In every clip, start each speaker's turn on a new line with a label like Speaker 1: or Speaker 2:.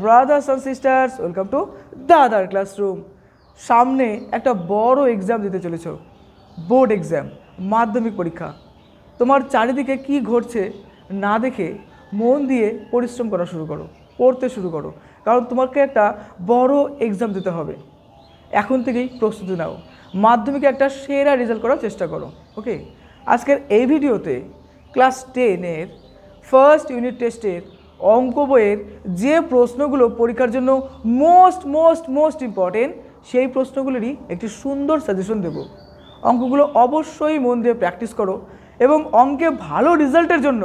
Speaker 1: Brothers and sisters, welcome to দাদার classroom. সামনে একটা বড় এক্সাম দিতে চলেছ, বোর্ড এক্সাম, মাধ্যমিক পরীক্ষা। তোমার চারিদিকে কি ঘটছে না দেখে মন দিয়ে পরিশ্রম করা শুরু করো, পড়তে শুরু করো, কারণ তোমাকে একটা বড় এক্সাম দিতে হবে। এখন থেকেই প্রস্তুতি নাও, মাধ্যমিকে একটা সেরা রেজাল্ট করার চেষ্টা করো। ওকে, আজকের এই ভিডিওতে ক্লাস 10-এর ফার্স্ট ইউনিট টেস্টের অঙ্ক বইয়ের যে প্রশ্নগুলো পরীক্ষার জন্য মোস্ট ইম্পর্টেন্ট, সেই প্রশ্নগুলোরই একটি সুন্দর সাজেশন দেব। অঙ্কগুলো অবশ্যই মন দিয়ে প্র্যাকটিস করো এবং অঙ্কে ভালো রেজাল্টের জন্য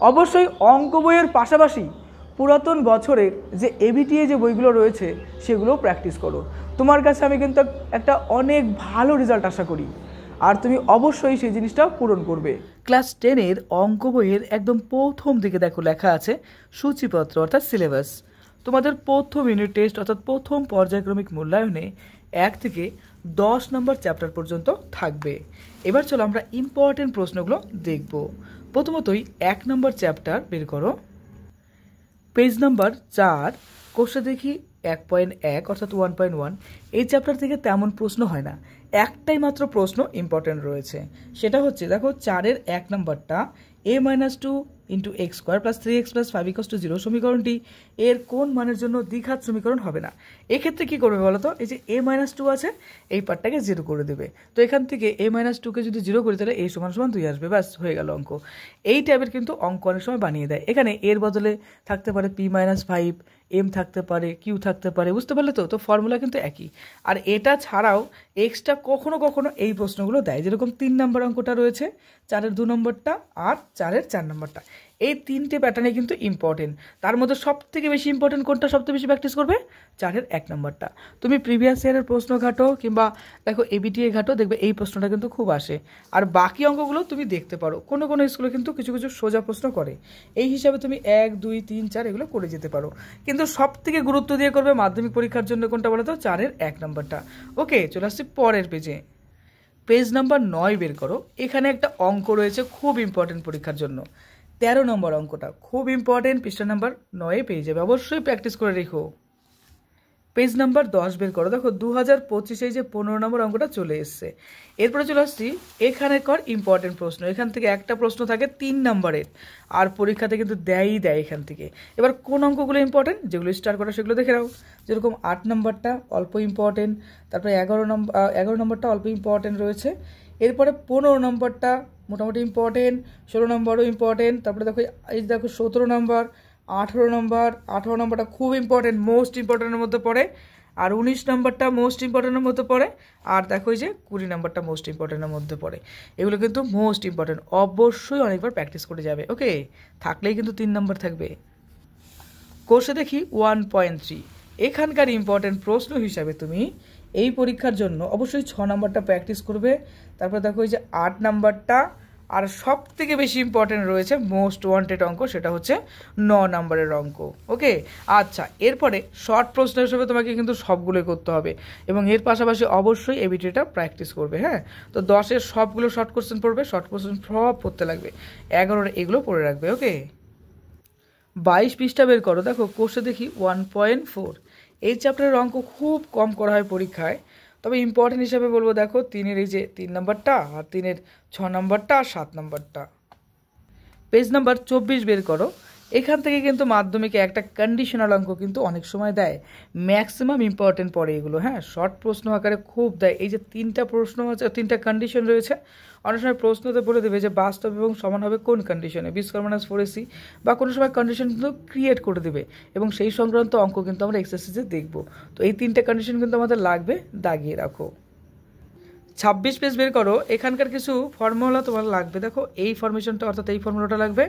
Speaker 1: অবশ্যই অঙ্ক বইয়ের পাশাপাশি পুরাতন বছরের যে এবিটিএ যে বইগুলো রয়েছে সেগুলো প্র্যাকটিস করো। তোমার কাছে আমি কিন্তু একটা অনেক ভালো রেজাল্ট আশা করি, আর তুমি অবশ্যই সেই জিনিসটা পূরণ করবে। ক্লাস 10-এর অঙ্ক বইয়ের একদম প্রথম দিকে দেখো লেখা আছে সূচিপত্র অর্থাৎ সিলেবাস। তোমাদের প্রথম ইউনিট টেস্ট অর্থাৎ প্রথম পর্যায়ক্রমিক মূল্যায়নে 1 থেকে 10 নম্বর চ্যাপ্টার পর্যন্ত থাকবে। এবার চলো আমরা ইম্পর্টেন্ট প্রশ্নগুলো দেখব। প্রথমতই 1 নম্বর চ্যাপ্টার বের করো, পেজ নাম্বার 4, কোশ্চেন দেখি 1.1 অর্থাৎ 1.1। এই চ্যাপ্টার থেকে তেমন প্রশ্ন হয় না, একটাই মাত্র প্রশ্ন ইম্পর্টেন্ট রয়েছে। সেটা হচ্ছে দেখো 4-এর 1 নম্বরটা a-2 × x² + 3x + 5 = 0 সমীকরণটি এর কোন মানের জন্য দ্বিঘাত সমীকরণ হবে না। এক্ষেত্রে কি করবে বলো তো, এই যে a-2 আছে এই পার্টটাকে 0 করে দেবে। তো এখান থেকে a-2কে যদি 0 করি তাহলে a = 2 আসবে, ব্যাস হয়ে গেল অঙ্ক। এই টাইপের কিন্তু অঙ্ক অনেক সময় বানিয়ে দেয়। এখানে এর বদলে থাকতে পারে p-5, m থাকতে পারে, q থাকতে পারে, বুঝতে পারলে তো? তো ফর্মুলা কিন্তু একই। আর এটা ছাড়াও এক্সট্রা কখনো কখনো এই প্রশ্নগুলো দেয়, যেরকম 3 নম্বর অঙ্কটা রয়েছে, 4-এর 2 নম্বরটা আর 4-এর 4 নম্বরটা। এই 3টে প্যাটার্নে কিন্তু ইম্পর্টেন্ট। তার মধ্যে সবথেকে বেশি ইম্পর্টেন্ট কোনটা সবথেকে বেশি প্র্যাকটিস করবে? 4-এর 1 নম্বরটা। তুমি প্রিভিয়াস ইয়ারের প্রশ্ন ঘাটো কিংবা দেখো এবিটিএ ঘাটো, দেখবে এই প্রশ্নটা কিন্তু খুব আসে। আর বাকি অঙ্কগুলো তুমি দেখতে পারো, কোনো কোনো স্কুলে কিন্তু কিছু কিছু সোজা প্রশ্ন করে। এই হিসাবে তুমি 1, 2, 3, 4 এগুলো করে যেতে পারো, কিন্তু সবথেকে গুরুত্ব দিয়ে করবে মাধ্যমিক পরীক্ষার জন্য কোনটা বলো তো? 4-এর 1 নম্বরটা। ওকে, চলে আসছি পরের পেজে। পেজ নাম্বার 9 বের করো। এখানে একটা অঙ্ক রয়েছে খুব ইম্পর্টেন্ট পরীক্ষার জন্য, 13 নম্বর অঙ্কটা খুব ইম্পর্টেন্ট, পৃষ্ঠা নাম্বার 9 পেয়ে যাবে, অবশ্যই প্র্যাকটিস করে রেখো। পেজ নাম্বার 10 বের করো। দেখো 2025-এ যে 15 নম্বর অঙ্কটা চলে এসছে। এরপরে চলে আসছি এখানে কর ইম্পর্টেন্ট প্রশ্ন। এখান থেকে একটা প্রশ্ন থাকে 3 নম্বরের, আর পরীক্ষাতে কিন্তু দেয় এখান থেকে। এবার কোন অঙ্কগুলো ইম্পর্টেন্ট, যেগুলো স্টার করা সেগুলো দেখে নাও। যেরকম 8 নম্বরটা অল্প ইম্পর্টেন্ট, তারপরে 11 নম্বরটা অল্প ইম্পর্টেন্ট রয়েছে। এরপরে 15 নম্বরটা মোটামুটি ইম্পর্টেন্ট, 16 নম্বরও ইম্পর্টেন্ট। তারপরে দেখো এই দেখো 17 নম্বর, 18 নম্বরটা খুব ইম্পর্টেন্ট, মোস্ট ইম্পর্টেন্টের মধ্যে পড়ে। আর 19 নম্বরটা মোস্ট ইম্পর্টেন্টের মধ্যে পড়ে। আর দেখো এই যে 20 নম্বরটা মোস্ট ইম্পর্টেন্টের মধ্যে পড়ে। এগুলো কিন্তু মোস্ট ইম্পর্টেন্ট, অবশ্যই অনেকবার প্র্যাকটিস করে যাবে। ওকে, থাকলেই কিন্তু 3 নম্বর থাকবে। কোর্সে দেখি 1.3, এখানকার ইম্পর্টেন্ট প্রশ্ন হিসাবে তুমি এই পরীক্ষার জন্য অবশ্যই 6 নম্বরটা প্র্যাকটিস করবে। তারপরে দেখো এই যে 8 নম্বরটা, আর সব থেকে বেশি ইম্পর্টেন্ট রয়েছে মোস্ট ওয়ান্টেড অঙ্ক, সেটা হচ্ছে 9 নম্বরের অঙ্ক। ওকে, আচ্ছা, এরপরে শর্ট প্রশ্ন হিসেবে তোমাকে কিন্তু সবগুলোই করতে হবে এবং এর পাশাপাশি অবশ্যই এবিটিটা প্র্যাকটিস করবে। হ্যাঁ, তো 10-এর সবগুলো শর্ট কোশ্চেন পড়বে, শর্ট কোশ্চেন সব পড়তে লাগবে, 11-এর এগুলো পড়ে রাখবে। ওকে, 22 পৃষ্ঠা বের করো। দেখো কোর্সে দেখি 1.4, এই চ্যাপ্টারের অঙ্ক খুব কম করা হয় পরীক্ষায়, তবে ইম্পর্টেন্ট হিসাবে বলবো দেখো 3-এর এই যে 3 নম্বরটা, আর 3-এর 6 নম্বরটা আর 7 নম্বরটা। পেজ নাম্বার 24 বের করো। এখান থেকে কিন্তু মাধ্যমিকে একটা কন্ডিশনাল অঙ্ক কিন্তু অনেক সময় দেয়, ম্যাক্সিমাম ইম্পর্টেন্ট পড়ে এগুলো। হ্যাঁ, শর্ট প্রশ্ন আকারে খুব দেয়। এই যে 3টা প্রশ্ন আছে, 3টা কন্ডিশন রয়েছে, অনেক সময় প্রশ্নতে বলে দেবে যে বাস্তব এবং সমান হবে কোন কন্ডিশনে, b² - 4ac, বা কোনো সময় কন্ডিশন কিন্তু ক্রিয়েট করে দেবে এবং সেই সংক্রান্ত অঙ্ক কিন্তু আমরা এক্সারসাইজে দেখব। তো এই 3টে কন্ডিশন কিন্তু আমাদের লাগবে, দাগিয়ে রাখো। 26 পেজ বের করো। এখানকার কিছু ফর্মুলা তোমার লাগবে। দেখো এই ফর্মেশনটা অর্থাৎ এই ফর্মুলাটা লাগবে,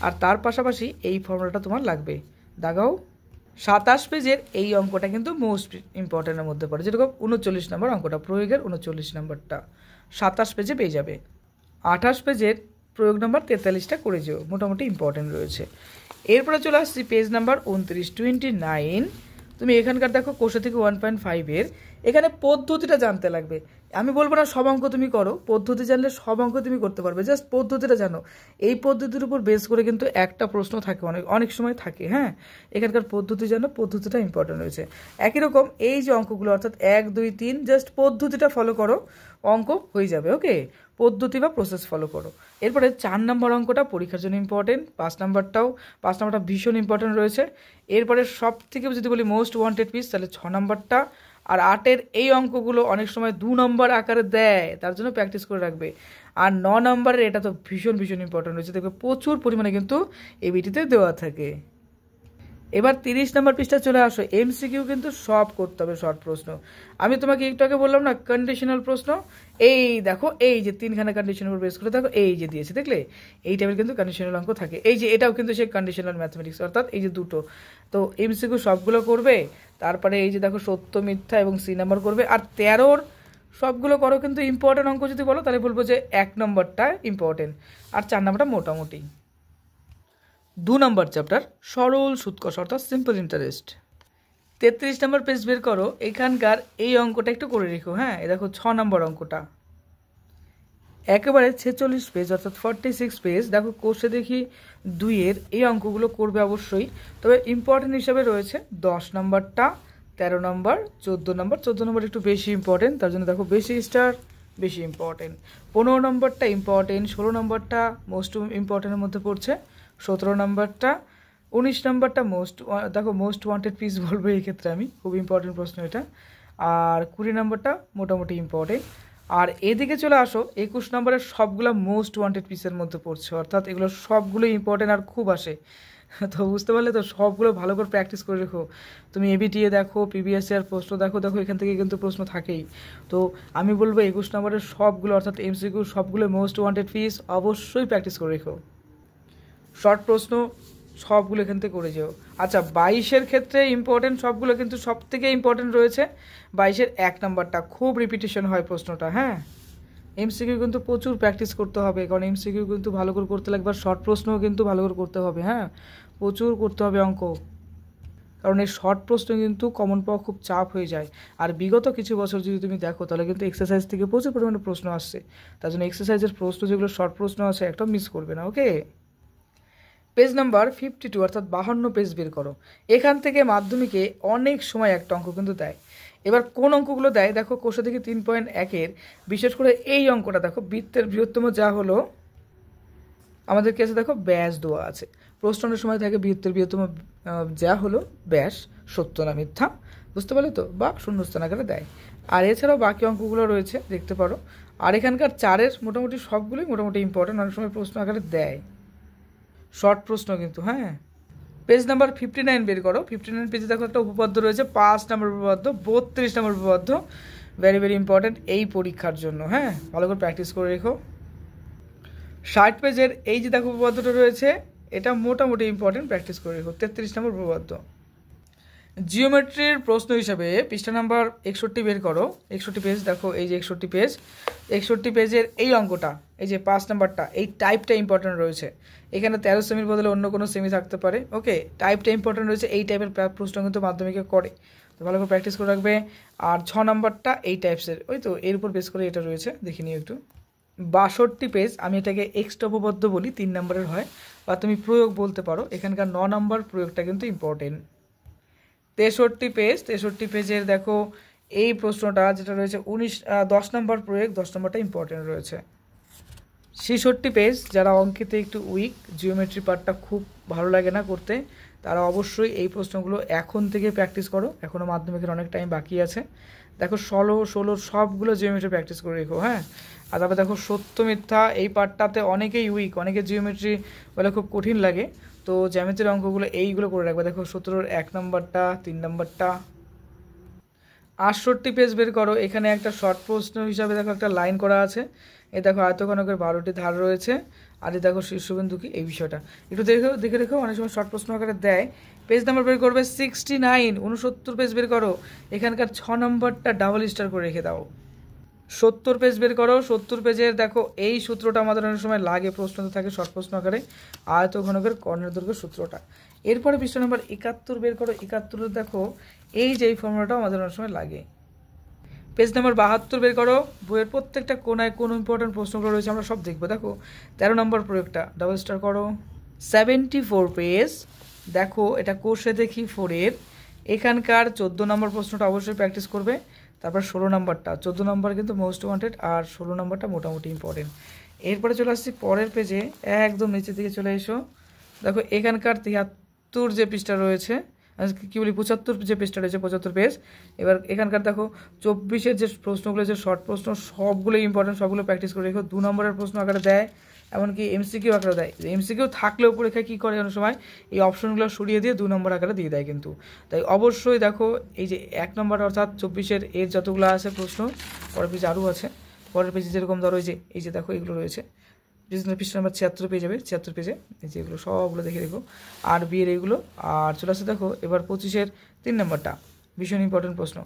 Speaker 1: আর তার পাশাপাশি এই ফর্মুলাটা তোমার লাগবে, দাগাও। 27 পেজের এই অঙ্কটা কিন্তু মোস্ট ইম্পর্টেন্টের মধ্যে পড়ে, যেরকম 39 নম্বর অঙ্কটা, প্রয়োগের 39 নম্বরটা 27 পেজে পেয়ে যাবে। 28 পেজের প্রয়োগ নাম্বার 43টা করে যেও, মোটামুটি ইম্পর্টেন্ট রয়েছে। এরপরে চলে আসছি পেজ নাম্বার 29। তুমি এখানকার দেখো কোশ্চেন থেকে 1.5-এর এখানে পদ্ধতিটা জানতে লাগবে। আমি বলবো না সব অঙ্ক তুমি করো, পদ্ধতি জানলে সব অঙ্ক তুমি করতে পারবে, জাস্ট পদ্ধতিটা জানো। এই পদ্ধতির উপর বেস করে কিন্তু একটা প্রশ্ন থাকে, অনেক অনেক সময় থাকে। হ্যাঁ, এখানকার পদ্ধতি জানো, পদ্ধতিটা ইম্পর্টেন্ট রয়েছে। একই রকম এই যে অঙ্কগুলো অর্থাৎ 1 2 3 জাস্ট পদ্ধতিটা ফলো করো, অঙ্ক হয়ে যাবে। ওকে, পদ্ধতি বা প্রসেস ফলো করো। এরপরে 4 নম্বর অঙ্কটা পরীক্ষার জন্য ইম্পর্টেন্ট, 5 নাম্বারটা ভীষণ ইম্পর্টেন্ট রয়েছে। এরপরে সব থেকে যদি বলি মোস্ট ওয়ান্টেড পিস, তাহলে 6 নম্বরটা। আর 8-এর এই অঙ্কগুলো অনেক সময় 2 নম্বর আকারে দেয়, তার জন্য প্র্যাকটিস করে রাখবে। আর 9 নম্বরের এটা তো ভীষণ ইম্পর্টেন্ট রয়েছে, দেখবে প্রচুর পরিমাণে কিন্তু এবিটিতে দেওয়া থাকে। এবার 30 নম্বর পৃষ্ঠা চলে আসো। এমসিকিউ কিন্তু সব করতে হবে, শর্ট প্রশ্ন। আমি তোমাকে একটু আগে বললাম না কন্ডিশনাল প্রশ্ন, এই দেখো এই যে 3খানা কন্ডিশনের উপর বেস করে দেখো এই যে দিয়েছে, দেখলে এই টাইপের কিন্তু কন্ডিশনাল অঙ্ক থাকে। এই যে এটাও কিন্তু সেই কন্ডিশনাল ম্যাথমেটিক্স, অর্থাৎ এই যে দুটো। তো এমসিকিউ সবগুলো করবে, তারপরে এই যে দেখো সত্য মিথ্যা এবং সি নাম্বার করবে। আর 13-র সবগুলো করো, কিন্তু ইম্পর্টেন্ট অঙ্ক যদি বলো তাহলে বলবো যে 1 নম্বরটা ইম্পর্টেন্ট আর 4 নম্বরটা মোটামুটি। 2 নম্বর চ্যাপ্টার সরল সুদ কষা অর্থাৎ সিম্পল ইন্টারেস্ট। 33 নম্বর পেজ বের করো, এখানকার এই অঙ্কটা একটু করে রেখো। হ্যাঁ, এ দেখো 6 নম্বর অঙ্কটা একেবারে 46 পেজ অর্থাৎ 46 পেজ। দেখো কোষে দেখি 2-এর এই অঙ্কগুলো করবে অবশ্যই, তবে ইম্পর্টেন্ট হিসাবে রয়েছে 10 নম্বরটা, 13 নম্বর, 14 নম্বর একটু বেশি ইম্পর্টেন্ট, তার জন্য দেখো বেশি স্টার, বেশি ইম্পর্টেন্ট। 15 নম্বরটা ইম্পর্টেন্ট, 16 নম্বরটা মোস্ট ইম্পর্টেন্টের মধ্যে পড়ছে, 17 নম্বরটা, 19 নম্বরটা দেখো মোস্ট ওয়ান্টেড পিস বলবো এই ক্ষেত্রে আমি, খুব ইম্পর্টেন্ট প্রশ্ন এটা। আর 20 নম্বরটা মোটামুটি ইম্পর্টেন্ট। আর এদিকে চলে আসো 21 নম্বরের সবগুলো মোস্ট ওয়ান্টেড পিসের মধ্যে পড়ছে, অর্থাৎ এগুলো সবগুলো ইম্পর্টেন্ট আর খুব আসে। তো বুঝতে পারলে তো, সবগুলো ভালো করে প্র্যাকটিস করে রেখো। তুমি এবিটিএ দেখো, পিবিএসসি আর প্রশ্ন দেখো, এখান থেকে কিন্তু প্রশ্ন থাকেই। তো আমি বলবো 21 নম্বরের সবগুলো অর্থাৎ এমসিকিউ সবগুলো মোস্ট ওয়ান্টেড পিস অবশ্যই প্র্যাকটিস করে রেখো। শর্ট প্রশ্ন সবগুলো এখান থেকে করে যেও। আচ্ছা, 22-এর ক্ষেত্রে ইম্পর্টেন্ট সবগুলো, কিন্তু সব থেকে ইম্পর্টেন্ট রয়েছে 22-এর 1 নম্বরটা, খুব রিপিটেশন হয় প্রশ্নটা। হ্যাঁ, এমসিকিউ কিন্তু প্রচুর প্র্যাকটিস করতে হবে, কারণ এমসিকিউ কিন্তু ভালো করে করতে লাগবে, আর শর্ট প্রশ্নও কিন্তু ভালো করে করতে হবে। হ্যাঁ, প্রচুর করতে হবে অঙ্ক, কারণ এই শর্ট প্রশ্ন কিন্তু কমন পাওয়া খুব চাপ হয়ে যায়। আর বিগত কিছু বছর যদি তুমি দেখো তাহলে কিন্তু এক্সারসাইজ থেকে প্রচুর পরিমাণে প্রশ্ন আসছে, তার জন্য এক্সারসাইজের প্রশ্ন যেগুলো শর্ট প্রশ্ন আছে একটা মিস করবে না। ওকে, পেজ নাম্বার 52 অর্থাৎ 52 পেজ বের করো। এখান থেকে মাধ্যমিকে অনেক সময় একটা অঙ্ক কিন্তু দেয়। এবার কোন অঙ্কগুলো দেয় দেখো, কোষে দেখি 3.1-এর বিশেষ করে এই অঙ্কটা দেখো, বৃত্তের বৃহত্তম যা হলো আমাদের কাছে দেখো ব্যাস দেওয়া আছে। প্রশ্নের সময় থাকে বৃত্তের বৃহত্তম যা হলো ব্যাস, সত্য না মিথ্যা, বুঝতে পারলে তো, বা শূন্যস্থান আকারে দেয়। আর এছাড়াও বাকি অঙ্কগুলো রয়েছে, দেখতে পারো। আর এখানকার 4-এর মোটামুটি সবগুলোই মোটামুটি ইম্পর্টেন্ট, অনেক সময় প্রশ্ন আকারে দেয়, শর্ট প্রশ্ন কিন্তু। হ্যাঁ, পেজ নাম্বার 59 বের করো। 59 পেজে দেখো একটা উপপাদ্য রয়েছে, 5 নম্বর উপপাদ্য, 32 নম্বর উপপাদ্য, ভেরি ভেরি ইম্পর্টেন্ট এই পরীক্ষার জন্য। হ্যাঁ, ভালো করে প্র্যাকটিস করে রেখো। 60 পেজের এই যে দেখো উপপাদ্যটা রয়েছে, এটা মোটামুটি ইম্পর্টেন্ট, প্র্যাকটিস করে রেখো। 33 নম্বর উপপাদ্য। জিওমেট্রির প্রশ্ন হিসাবে পৃষ্ঠা নাম্বার 61 বের করো। 61 পেজ দেখো, এই যে 61 পেজ, 61 পেজের এই অঙ্কটা, এই যে 5 নাম্বারটা, এই টাইপটা ইম্পর্টেন্ট রয়েছে। এখানে 13 সেমির বদলে অন্য কোনো সেমি থাকতে পারে। ওকে, টাইপটা ইম্পর্টেন্ট রয়েছে, এই টাইপের প্রশ্ন কিন্তু মাধ্যমিকে করে, তো ভালো করে প্র্যাকটিস করে রাখবে। আর 6 নাম্বারটা এই টাইপসের, ওই তো এর উপর বেস করে এটা রয়েছে, দেখে নিও একটু। 62 পেজ, আমি এটাকে এক্সট্রা উপপাদ্য বলি, 3 নম্বরের হয়, বা তুমি প্রয়োগ বলতে পারো। এখানকার 9 নম্বর প্রয়োগটা কিন্তু ইম্পর্টেন্ট। 63 পেজ, 63 পেজের দেখো এই প্রশ্নটা যেটা রয়েছে 10 নম্বর প্রয়োগ, 10 নম্বরটা ইম্পর্টেন্ট রয়েছে। 66 পেজ, যারা অঙ্কেতে একটু উইক, জিওমেট্রি পার্টটা খুব ভালো লাগে না করতে, তারা অবশ্যই এই প্রশ্নগুলো এখন থেকে প্র্যাকটিস করো, এখনও মাধ্যমিকের অনেক টাইম বাকি আছে। দেখো 16 সবগুলো জিওমেট্রি প্র্যাকটিস করে রেখো। হ্যাঁ, আর তারপরে দেখো সত্য মিথ্যা এই পার্টটাতে অনেকেই উইক, অনেকে জিওমেট্রি বলে খুব কঠিন লাগে, তো জ্যামিতির অঙ্কগুলো এইগুলো করে রাখবে। দেখো 17-র 1 নম্বরটা, 3 নম্বরটা। 68 পেজ বের করো। এখানে একটা শর্ট প্রশ্ন হিসাবে দেখো একটা লাইন করা আছে, এই দেখো আয়তঘনকের 12টি ধার রয়েছে, আর এই দেখো শীর্ষবিন্দু কি, এই বিষয়টা একটু দেখে রেখো, অনেক সময় শর্ট প্রশ্ন আকারে দেয়। পেজ নাম্বার বের করবে 69, 69 পেজ বের করো। এখানকার 6 নম্বরটা ডাবল স্টার করে রেখে দাও। 70 পেজ বের করো। 70 পেজের দেখো এই সূত্রটা আমাদের অনেক সময় লাগে, প্রশ্নতে থাকে শর্ট প্রশ্ন আকারে, আয়তঘনকের কর্ণের দৈর্ঘ্য সূত্রটা। এরপরে পৃষ্ঠা নাম্বার 71 বের করো। 71 দেখো এই যে এই ফর্মুলাটাও আমাদের অনেক সময় লাগে। পেজ নাম্বার 72 বের করো। বইয়ের প্রত্যেকটা কোনায় কোন ইম্পর্টেন্ট প্রশ্নগুলো রয়েছে আমরা সব দেখবো। দেখো 13 নম্বর প্রয়োগটা ডাবল স্টার করো। 74 পেজ, দেখো এটা কোষে দেখি 4-এর এখানকার 14 নম্বর প্রশ্নটা অবশ্যই প্র্যাকটিস করবে। তারপর 16 নম্বরটা, 14 নম্বর কিন্তু মোস্ট ওয়ান্টেড, আর 16 নম্বরটা মোটামুটি ইম্পর্টেন্ট। এরপরে চলে আসছি পরের পেজে, একদম নিচের দিকে চলে এসো। দেখো এখানকার 73 যে পৃষ্ঠা রয়েছে, কী বলি 75 যে পেজটা রয়েছে, 75 পেজ। এবার এখানকার দেখো 24-এর যে প্রশ্নগুলো, যে শর্ট প্রশ্ন সবগুলো ইম্পর্টেন্ট, সবগুলো প্র্যাকটিস করে রেখো। 2 নম্বরের প্রশ্ন আকারে দেয়, এমনকি এমসিকিউ আকারে দেয়। এমসিকিউ থাকলেও পরীক্ষায় কী করে অনেক সময় এই অপশনগুলো সরিয়ে দিয়ে 2 নম্বর আকারে দিয়ে দেয় কিন্তু। তাই অবশ্যই দেখো এই যে 1 নম্বর অর্থাৎ 24-এর এর যতগুলো আছে প্রশ্ন, পরের পেজে আরও আছে। পরের পেজে যেরকম ধরো এই যে দেখো এগুলো রয়েছে, পৃষ্ঠা নাম্বার 76 পেয়ে যাবে, 76 পেজে এই যে এগুলো সবগুলো দেখে রেখো। আর বিয়ের এইগুলো। আর চলে আসছে দেখো এবার 25-এর 3 নম্বরটা, ভীষণ ইম্পর্টেন্ট প্রশ্ন।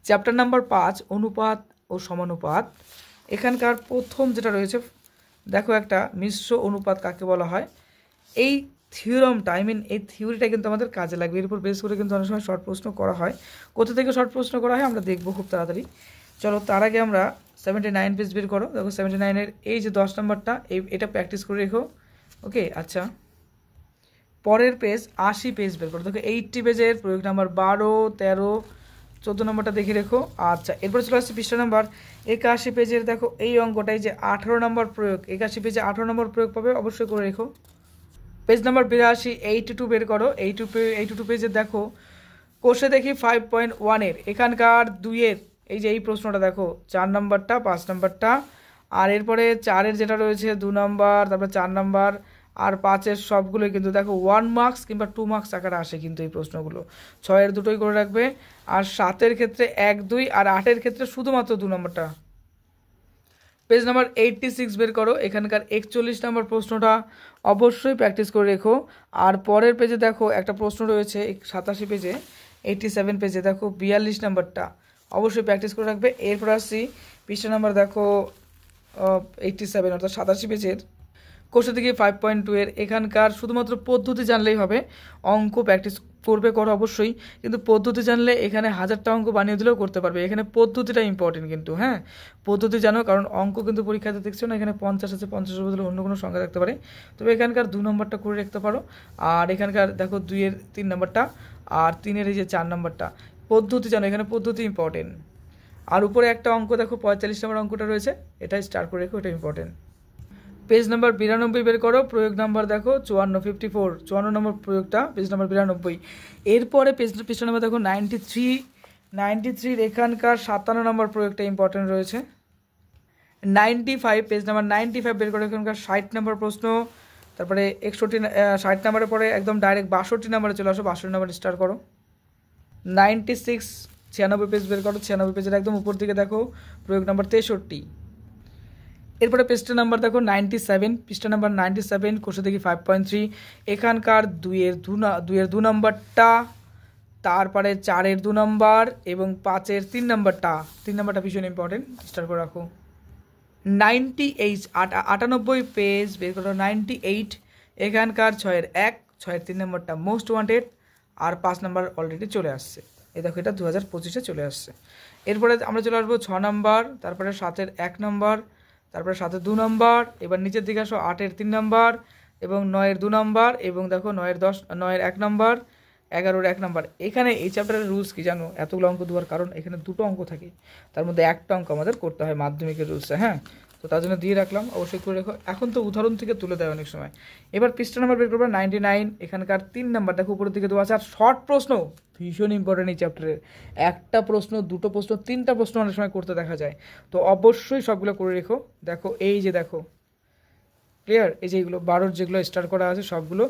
Speaker 1: চ্যাপ্টার নাম্বার 5 অনুপাত ও সমানুপাত। এখানকার প্রথম যেটা রয়েছে দেখো, একটা মিশ্র অনুপাত কাকে বলা হয়, এই থিওরামটা এই থিওরিটা কিন্তু আমাদের কাজে লাগবে। এর উপর বেস করে কিন্তু অনেক সময় শর্ট প্রশ্ন করা হয়। কোথা থেকে শর্ট প্রশ্ন করা হয় আমরা দেখবো খুব তাড়াতাড়ি। চলো তার আগে আমরা 79 পেজ বের করো। দেখো 79-এর এই যে 10 নম্বরটা, এটা প্র্যাকটিস করে রেখো। ওকে, আচ্ছা পরের পেজ 80 পেজ বের করো। দেখো 80 পেজের প্রয়োগ নাম্বার 12, 13, 14 নম্বরটা দেখে রেখো। আচ্ছা এরপরে চলে আসছে পৃষ্ঠা নাম্বার 81 পেজের, দেখো এই অঙ্কটাই যে 18 নম্বর প্রয়োগ, 81 পেজে 18 নম্বর প্রয়োগ পাবে, অবশ্যই করে রেখো। পেজ নাম্বার 82, 82 বের করো। 82 পেজের দেখো কোষে দেখি 5.1-এর এখানকার 2-এর এই যে এই প্রশ্নটা দেখো, 4 নম্বরটা, 5 নম্বরটা, আর এরপরে 4-এর যেটা রয়েছে 2 নম্বর, তারপর 4 নম্বর আর 5-এর সবগুলোই কিন্তু দেখো 1 মার্কস কিংবা 2 মার্কস আকারে আসে কিন্তু এই প্রশ্নগুলো। 6-এর দুটোই করে রাখবে, আর 7-এর ক্ষেত্রে 1, 2, আর 8-এর ক্ষেত্রে শুধুমাত্র 2 নম্বরটা। পেজ নাম্বার 86 বের করো। এখানকার 41 নম্বর প্রশ্নটা অবশ্যই প্র্যাকটিস করে রেখো। আর পরের পেজে দেখো একটা প্রশ্ন রয়েছে 87 পেজে, 87 পেজে দেখো 42 নম্বরটা অবশ্যই প্র্যাকটিস করে রাখবে। এরপর আসছি পৃষ্ঠা নাম্বার দেখো 87 অর্থাৎ 87 পেজের কোষে থেকে 5.2-এর এখানকার শুধুমাত্র পদ্ধতি জানলেই হবে, অঙ্ক প্র্যাকটিস করো অবশ্যই, কিন্তু পদ্ধতি জানলে এখানে 1000টা অঙ্ক বানিয়ে দিলেও করতে পারবে। এখানে পদ্ধতিটা ইম্পর্টেন্ট কিন্তু, হ্যাঁ পদ্ধতি জানো, কারণ অঙ্ক কিন্তু পরীক্ষাতে দেখছো না এখানে 50 আছে, 50-এর বদলে অন্য কোনো সংখ্যা থাকতে পারে। তবে এখানকার 2 নম্বরটা করে রাখতে পারো। আর এখানকার দেখো 2-এর 3 নম্বরটা, আর 3-এর এই যে 4 নম্বরটা, পদ্ধতি জানো, এখানে পদ্ধতি ইম্পর্টেন্ট। আর উপরে একটা অঙ্ক দেখো 45 নম্বর অঙ্কটা রয়েছে, এটা স্টার করে রেখো, এটা ইম্পর্টেন্ট। পেজ নাম্বার 92 বের করো। প্রয়োগ নাম্বার দেখো 54, 54 নম্বর প্রয়োগটা, পেজ নাম্বার 92। এরপরে পৃষ্ঠা নাম্বার দেখো 93 এখানকার 57 নম্বর প্রয়োগটা ইম্পর্টেন্ট রয়েছে। 95 পেজ নাম্বার 95 বের করো। এখানকার 60 নম্বর প্রশ্ন, তারপরে 60 নম্বরের পরে একদম ডাইরেক্ট 62 নম্বরে চলে আসো, 62 নম্বর স্টার করো। 96 96 পেজ বের করো। 96 পেজের একদম উপর দিকে দেখো প্রয়োগ নাম্বার 63। এরপরে পৃষ্ঠা নাম্বার দেখো 97, পৃষ্ঠা নাম্বার 97 কোষে দেখি 5.3 এখানকার 2-এর 2 নম্বরটা, তারপরে 4-এর 2 নম্বর এবং 5-এর 3 নম্বরটা, 3 নম্বরটা ভীষণ ইম্পর্টেন্ট, স্টার করে রাখো। 98 পেজ বের করো। 98 এখানকার 6-এর 1, 6-এর 3 নম্বরটা মোস্ট ওয়ান্টেড, আর 5 নম্বর অলরেডি চলে আসছে। এই দেখো এটা 2025-এ চলে আসছে। এরপরে আমরা চলে আসবো 6 নম্বর, তারপরে 7-এর 1 নম্বর, তারপরে 7-এর 2 নম্বর, এবার নিচের দিকে আসো 8-এর 3 নম্বর এবং 9-এর 2 নম্বর এবং দেখো 9-এর 1 নম্বর, 11-এর 1 নম্বর। এখানে এই চ্যাপ্টারের রুলস কি জানো, এতগুলো অঙ্ক দেওয়ার কারণ এখানে 2টো অঙ্ক থাকে, তার মধ্যে একটা অঙ্ক আমাদের করতে হয় মাধ্যমিকের রুলসে, হ্যাঁ তো তার জন্য দিয়ে রাখলাম, অবশ্যই করে রেখো। এখন তো উদাহরণ থেকে তুলে দেয় অনেক সময়। এবার পৃষ্ঠা নাম্বার বের করবে 99 এখানকার 3 নাম্বার দেখো উপরের দিকে দেওয়া আছে। আর শর্ট প্রশ্ন ভীষণ ইম্পর্টেন্ট এই চ্যাপ্টারের, একটা প্রশ্ন, 2টো প্রশ্ন, 3টা প্রশ্ন অনেক সময় করতে দেখা যায়, তো অবশ্যই সবগুলো করে রেখো। দেখো এই যে দেখো ক্লিয়ার, এই যে এইগুলো 12-র যেগুলো স্টার করা আছে সবগুলো,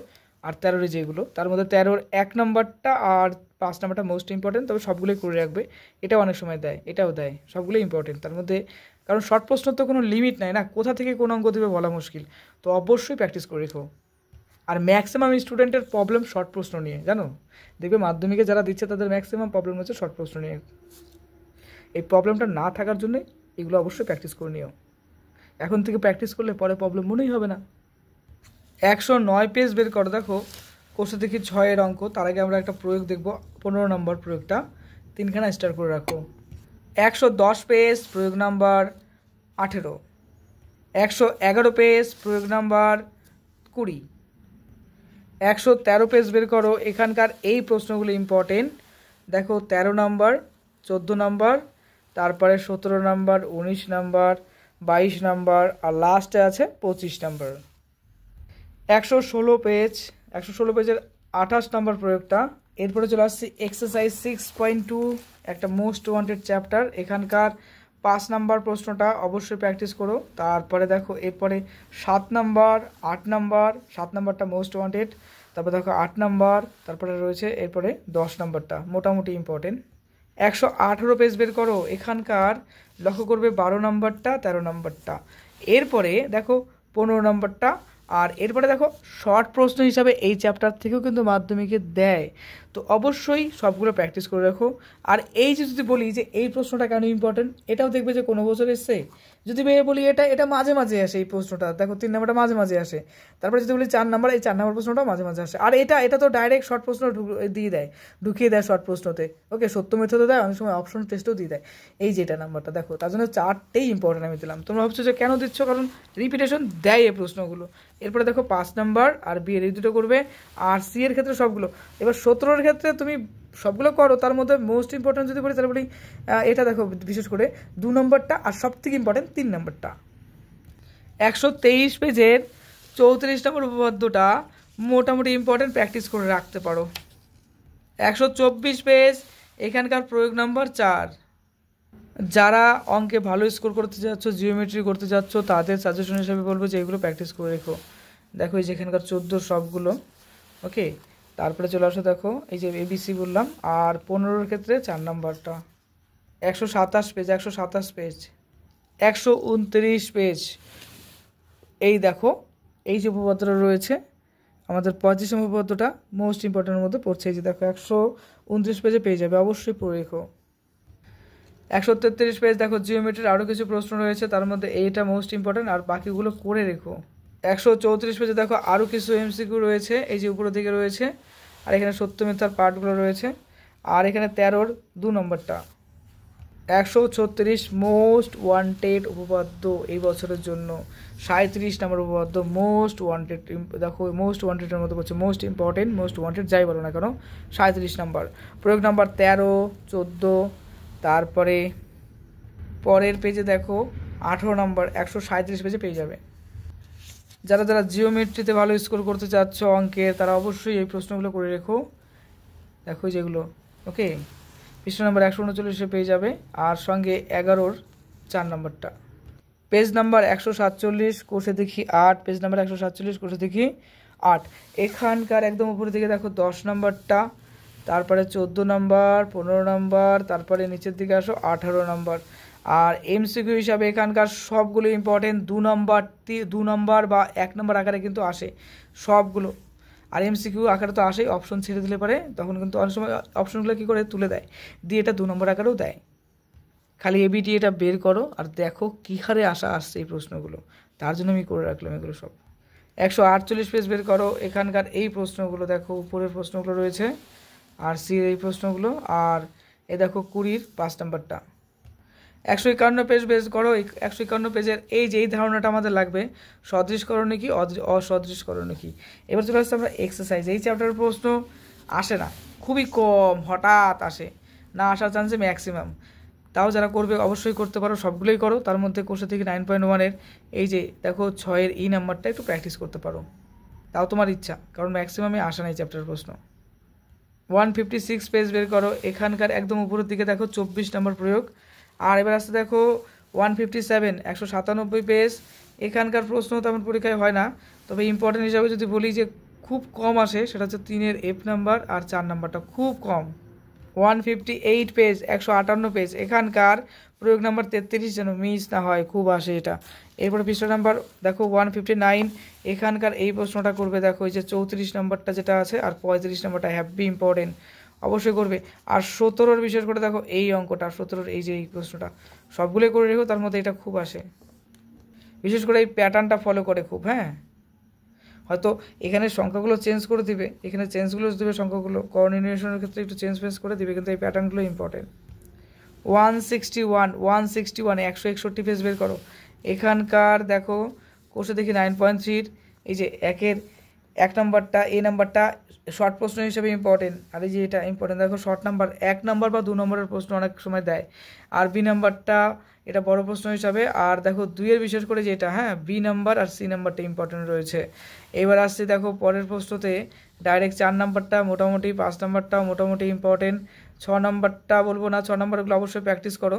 Speaker 1: আর 13-র যেগুলো, তার মধ্যে 13-র 1 নম্বরটা আর 5 নম্বরটা মোস্ট ইম্পর্টেন্ট, তবে সবগুলোই করে রাখবে। এটাও অনেক সময় দেয়, এটাও দেয়, সবগুলোই ইম্পর্টেন্ট তার মধ্যে, কারণ শর্ট প্রশ্ন তো কোনো লিমিট নাই না, কোথা থেকে কোন অঙ্ক দেবে বলা মুশকিল, তো অবশ্যই প্র্যাকটিস করে রেখো। আর ম্যাক্সিমাম স্টুডেন্টের প্রবলেম শর্ট প্রশ্ন নিয়ে, জানো দেখবে মাধ্যমিকে যারা দিচ্ছে তাদের ম্যাক্সিমাম প্রবলেম হচ্ছে শর্ট প্রশ্ন নিয়ে। এই প্রবলেমটা না থাকার জন্যই এগুলো অবশ্যই প্র্যাকটিস করে নিও। এখন থেকে প্র্যাকটিস করলে পরে প্রবলেম মনেই হবে না। 109 পেজ বের করো। দেখো কোর্সে দেখি 6-এর অঙ্ক, তার আগে আমরা একটা প্রয়োগ দেখব 15 নম্বর প্রয়োগটা, 3খানা স্টার করে রাখো। 110 পেজ প্রয়োগ নাম্বার 18, 111 পেজ প্রয়োগ নাম্বার 20, 113 পেজ বের করো। এখানকার এই প্রশ্নগুলো ইম্পর্টেন্ট। দেখো 13 নাম্বার, 14 নাম্বার, তারপরে 17 নাম্বার, 19 নাম্বার, 22 নাম্বার, আর লাস্টে আছে 25 নাম্বার। 116 পেজ, 116 পেজের 28 নাম্বার প্রয়োগটা। এরপরে চলে আসছি এক্সারসাইজ 6.2, একটা মোস্ট ওয়ান্টেড চ্যাপ্টার। এখানকার 5 নাম্বার প্রশ্নটা অবশ্যই প্র্যাকটিস করো। তারপরে দেখো এরপরে 7 নাম্বার, 8 নাম্বার, 7 নাম্বারটা মোস্ট ওয়ান্টেড, তারপরে দেখো 8 নাম্বার, তারপরে রয়েছে এরপরে 10 নাম্বারটা মোটামুটি ইম্পর্টেন্ট। 118 পেজ বের করো। এখানকার লক্ষ্য করবে 12 নাম্বারটা, 13 নাম্বারটা, এরপরে দেখো 15 নাম্বারটা, আর এরপরে দেখো শর্ট প্রশ্ন হিসাবে এই চ্যাপ্টার থেকেও কিন্তু মাধ্যমিকে দেয়, তো অবশ্যই সবগুলো প্র্যাকটিস করে রাখো। আর এই যে যদি বলি যে এই প্রশ্নটা কেন ইম্পর্টেন্ট, এটাও দেখবে যে কোনো বছর এসছে। যদি বলি এটা মাঝে মাঝে আসে, এই প্রশ্নটা দেখো 3 নাম্বারটা মাঝে মাঝে আসে। তারপরে যদি বলি 4 নাম্বার, এই 4 নাম্বার প্রশ্নটা মাঝে মাঝে আসে। আর এটা তো ডাইরেক্ট শর্ট প্রশ্ন ঢুকিয়ে দেয় শর্ট প্রশ্নতে। ওকে, সত্য মিথ্যাতে দেয়, অনেক সময় অপশন টেস্টও দিয়ে দেয়। এই যে এটা নাম্বারটা দেখো, তার জন্য 4টেই ইম্পর্টেন্ট আমি দিলাম। তোমরা ভাবছো যে কেন দিচ্ছ, কারণ রিপিটেশন দেয় এই প্রশ্নগুলো। এরপরে দেখো 5 নাম্বার আর বি এর এই দুটো করবে, আর সি এর ক্ষেত্রে সবগুলো। এবার 17 ক্ষেত্রে তুমি সবগুলো করো, তার মধ্যে মোস্ট ইম্পর্টেন্ট যদি বলি তাহলে বলি এটা দেখো বিশেষ করে 2 নম্বরটা, আর সব থেকে ইম্পর্টেন্ট 3 নম্বরটা। 123 পেজের 34 নম্বর উপপাদ্যটা মোটামুটি ইম্পর্টেন্ট, প্র্যাকটিস করে রাখতে পারো। 124 পেজ, এখানকার প্রয়োগ নাম্বার 4। যারা অঙ্কে ভালো স্কোর করতে যাচ্ছ, জিওমেট্রি করতে যাচ্ছ, তাদের সাজেশন হিসেবে বলবো যে এগুলো প্র্যাকটিস করে রেখো। দেখো এই যে এখানকার 14 সবগুলো। ওকে, তারপরে চলে আসো, দেখো এই যে এবিসি বললাম, আর 15 ক্ষেত্রে 4 নাম্বারটা। 127 পেজ, 127 পেজ, 129 পেজ। এই দেখো এই যে উপপাদ্যটা রয়েছে আমাদের 25 নম্বর উপপাদ্যটা মোস্ট ইম্পর্টেন্টের মধ্যে পড়ছে। এই যে দেখো 129 পেজে পেয়ে যাবে, অবশ্যই পড়ে রেখো। 133 পেজ, দেখো জিওমেট্রির আরও কিছু প্রশ্ন রয়েছে, তার মধ্যে এইটা মোস্ট ইম্পর্টেন্ট, আর বাকিগুলো করে রেখো। 134 পেজে দেখো আরও কিছু এমসিকিউ রয়েছে, এই যে উপরের দিকে রয়েছে, আর এখানে সত্য মিথ্যার পার্টগুলো রয়েছে, আর এখানে 13-র 2 নম্বরটা। 136 মোস্ট ওয়ান্টেড উপপাদ্য এই বছরের জন্য। 37 নম্বর উপপাদ্য মোস্ট ওয়ান্টেড। দেখো মোস্ট ওয়ান্টেডের মধ্যে পড়ছে, মোস্ট ইম্পর্টেন্ট, মোস্ট ওয়ান্টেড যাই বলো না কেন। 37 নাম্বার প্রয়োগ নাম্বার 13, 14, তারপরে পরের পেজে দেখো 18 নাম্বার, 137 পেজে পেয়ে যাবে। যারা যারা জিওমেট্রিতে ভালো স্কোর করতে চাচ্ছ অঙ্কের, তারা অবশ্যই এই প্রশ্নগুলো করে রেখো। দেখো যেগুলো, ওকে, পৃষ্ঠা নাম্বার 139 পেয়ে যাবে, আর সঙ্গে 11-র 4 নম্বরটা। পেজ নাম্বার 147, কোষে দেখি 8, পেজ নাম্বার 147, কোষে দেখি 8। এখানকার একদম উপরের দিকে দেখো 10 নম্বরটা, তারপরে 14 নাম্বার, 15 নাম্বার, তারপরে নিচের দিকে আসো 18 নাম্বার। আর এমসিকিউ হিসাবে এখানকার সবগুলো ইম্পর্টেন্ট, 2 নম্বর বা 1 নম্বর আকারে কিন্তু আসে সবগুলো। আর এমসিকিউ আকারে তো আসেই, অপশন ছেড়ে দিলে পারে তখন কিন্তু অনেক সময় অপশনগুলো কী করে তুলে দেয়, দিয়ে এটা 2 নম্বর আকারেও দেয়। খালি এবিটি এটা বের করো আর দেখো কী হারে আসছে এই প্রশ্নগুলো, তার জন্য আমি করে রাখলাম এগুলো সব। 148 পেজ বের করো। এখানকার এই প্রশ্নগুলো দেখো, উপরের প্রশ্নগুলো রয়েছে, আর সির এই প্রশ্নগুলো, আর এ দেখো 20-র 5 নম্বরটা। 151 পেজ বের করো। 151 পেজের এই যে এই ধারণাটা আমাদের লাগবে, সদৃশকরণে কি, অসদৃশকরণে কি। এবার চলে আসছে আমরা এক্সারসাইজ। এই চ্যাপ্টারের প্রশ্ন আসে না, খুবই কম, হঠাৎ আসে, না আসার চান্সে ম্যাক্সিমাম। তাও যারা করবে অবশ্যই করতে পারো, সবগুলোই করো। তার মধ্যে কোষে থেকে 9.1-এর এই যে দেখো 6-এর ই নাম্বারটা একটু প্র্যাকটিস করতে পারো, তাও তোমার ইচ্ছা, কারণ ম্যাক্সিমামে আসে না এই চ্যাপ্টারের প্রশ্ন। 156 পেজ বের করো। এখানকার একদম উপরের দিকে দেখো 24 নম্বর প্রয়োগ। আর এবার আসতে দেখো 157, 197 পেজ। এখানকার প্রশ্ন তেমন পরীক্ষায় হয় না, তবে ইম্পর্টেন্ট হিসাবে যদি বলি যে খুব কম আসে, সেটা হচ্ছে 3-এর F নাম্বার আর 4 নাম্বারটা খুব কম। 158 পেজ, 158 পেজ। এখানকার প্রয়োগ নাম্বার 33 যেন মিস না হয়, খুব আসে এটা। এরপরে পৃষ্ঠা নাম্বার দেখো 159। এখানকার এই প্রশ্নটা করবে, দেখো এই যে 34 নম্বরটা যেটা আছে, আর 35 নম্বরটা হ্যাভি ইম্পর্টেন্ট, অবশ্যই করবে। আর 17-র বিশেষ করে দেখো এই অঙ্কটা, 17-র এই যে এই প্রশ্নটা সবগুলোই করে রেখো, তার মধ্যে এটা খুব আসে, বিশেষ করে এই প্যাটার্নটা ফলো করে খুব। হ্যাঁ, হয়তো এখানে সংখ্যাগুলো চেঞ্জ করে দিবে, এখানে চেঞ্জগুলো দেবে সংখ্যাগুলো, কোঅর্ডিনেশনের ক্ষেত্রে একটু চেঞ্জ করে দিবে, কিন্তু এই প্যাটার্নগুলো ইম্পর্টেন্ট। 161 161 161 পেজ বের করো। এখানকার দেখো কোষে দেখি 9.3 এই যে এক নাম্বারটা এই নাম্বারটা শর্ট প্রশ্ন হিসেবে ইম্পর্টেন্ট, আর এই যে এটা ইম্পর্টেন্ট দেখো শর্ট নাম্বার 1 নাম্বার বা 2 নম্বরের প্রশ্ন অনেক সময় দেয়, আর বি নাম্বারটা এটা বড় প্রশ্ন হিসাবে, আর দেখো 2-এর বিশেষ করে যেটা হ্যাঁ বি নাম্বার আর সি নাম্বারটা ইম্পর্টেন্ট রয়েছে। এবার আসছে দেখো পরের প্রশ্নতে ডাইরেক্ট 4 নাম্বারটা মোটামুটি, 5 নাম্বারটাও মোটামুটি ইম্পর্টেন্ট, 6 নাম্বারটা বলবো না, 6 নাম্বারগুলো অবশ্যই প্র্যাকটিস করো,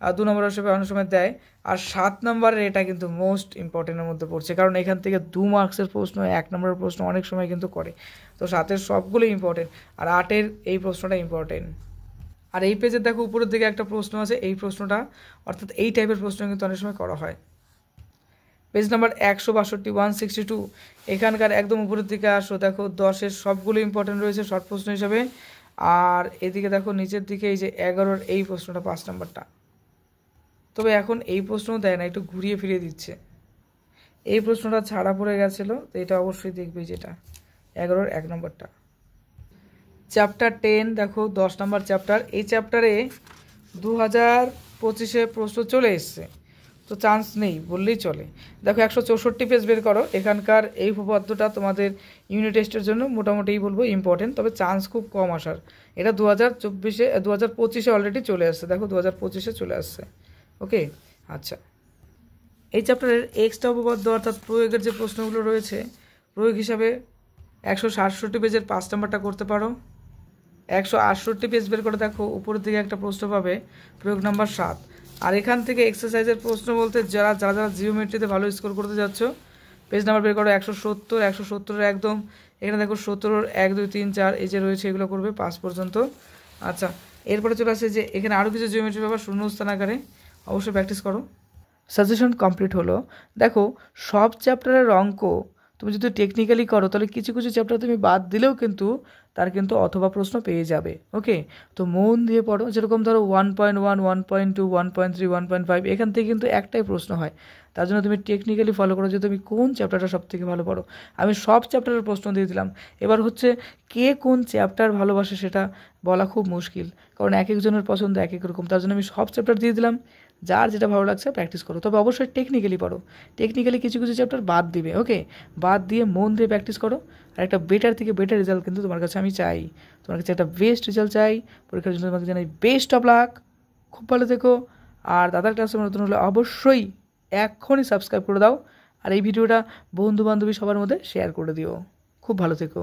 Speaker 1: আর 2 নম্বর হিসেবে অনেক সময় দেয়, আর 7 নম্বরের এটা কিন্তু মোস্ট ইম্পর্টেন্টের মধ্যে পড়ছে, কারণ এখান থেকে 2 মার্কসের প্রশ্ন 1 নম্বরের প্রশ্ন অনেক সময় কিন্তু করে। তো 7-এর সবগুলো ইম্পর্টেন্ট, আর 8-এর এই প্রশ্নটা ইম্পর্টেন্ট। আর এই পেজের দেখো উপরের দিকে একটা প্রশ্ন আছে, এই প্রশ্নটা অর্থাৎ এই টাইপের প্রশ্ন কিন্তু অনেক সময় করা হয়। পেজ নাম্বার 162 162 এখানকার একদম উপরের দিকে আসো, দেখো 10-এর সবগুলো ইম্পর্টেন্ট রয়েছে শর্ট প্রশ্ন হিসাবে, আর এদিকে দেখো নিচের দিকে এই যে 11-এর এই প্রশ্নটা 5 নাম্বারটা। তবে এখন এই প্রশ্নও দেয় না, একটু ঘুরিয়ে ফিরিয়ে দিচ্ছে। এই প্রশ্নটা ছাড়া পড়ে গেছিলো, তো এটা অবশ্যই দেখবে, যেটা 11-এর 1 নম্বরটা। চ্যাপ্টার 10 দেখো 10 নম্বর চ্যাপ্টার, এই চ্যাপ্টারে 2025-এ প্রশ্ন চলে এসছে, তো চান্স নেই বললেই চলে। দেখো 164 পেজ বের করো, এখানকার এই উপপাদ্যটা তোমাদের ইউনিট টেস্টের জন্য মোটামুটি বলবো ইম্পর্টেন্ট, তবে চান্স খুব কম আসার। এটা 2025-এ অলরেডি চলে আসছে, দেখো 2025-এ চলে আসছে। ওকে, আচ্ছা এই চ্যাপ্টারের এক্সট্রা উপপাদ্য অর্থাৎ প্রয়োগের যে প্রশ্নগুলো রয়েছে, প্রয়োগ হিসাবে 167 পেজের 5 নাম্বারটা করতে পারো। 168 পেজ বের করে দেখো উপরের দিকে একটা প্রশ্ন পাবে, প্রয়োগ নাম্বার 7। আর এখান থেকে এক্সারসাইজের প্রশ্ন বলতে যারা জিওমেট্রিতে ভালো স্কোর করতে যাচ্ছ, পেজ নাম্বার বের করো 170 একদম, এখানে দেখো 17-এর 1 2 3 4 এই যে রয়েছে, এগুলো করবে 5 পর্যন্ত। আচ্ছা এরপরে চলে আসে যে এখানে আরও কিছু জিওমেট্রি ব্যাপার শূন্যস্থান আকারে, অবশ্যই প্র্যাকটিস করো। সাজেশন কমপ্লিট হলো। দেখো সব চ্যাপ্টারের অঙ্ক তুমি যদি টেকনিক্যালি করো তাহলে কিছু কিছু চ্যাপ্টার তুমি বাদ দিলেও কিন্তু তার কিন্তু অথবা প্রশ্ন পেয়ে যাবে। ওকে, তো মন দিয়ে পড়ো। যেরকম ধরো 1.1 1.2 1.3 1.5 এখান থেকে কিন্তু একটাই প্রশ্ন হয়, তার জন্য তুমি টেকনিক্যালি ফলো করো যে তুমি কোন চ্যাপ্টারটা সব থেকে ভালো পড়ো। আমি সব চ্যাপ্টারের প্রশ্ন দিয়ে দিলাম, এবার হচ্ছে কে কোন চ্যাপ্টার ভালোবাসে সেটা বলা খুব মুশকিল, কারণ এক একজনের পছন্দ এক এক রকম, তার জন্য আমি সব চ্যাপ্টার দিয়ে দিলাম, যার যেটা ভালো লাগছে প্র্যাকটিস করো। তবে অবশ্যই টেকনিক্যালি পড়ো, টেকনিক্যালি কিছু কিছু চ্যাপ্টার বাদ দিবে। ওকে, বাদ দিয়ে মন দিয়ে প্র্যাকটিস করো, আর একটা বেটার থেকে বেটার রেজাল্ট কিন্তু তোমার কাছে আমি চাই, তোমার কাছে একটা বেস্ট রেজাল্ট চাই পরীক্ষার জন্য। তোমাকে জানাই বেস্ট অফ লাক, খুব ভালো থেকো। আর দাদার ক্লাসে নতুন হলে অবশ্যই এখনই সাবস্ক্রাইব করে দাও, আর এই ভিডিওটা বন্ধু বান্ধবী সবার মধ্যে শেয়ার করে দিও। খুব ভালো থেকো।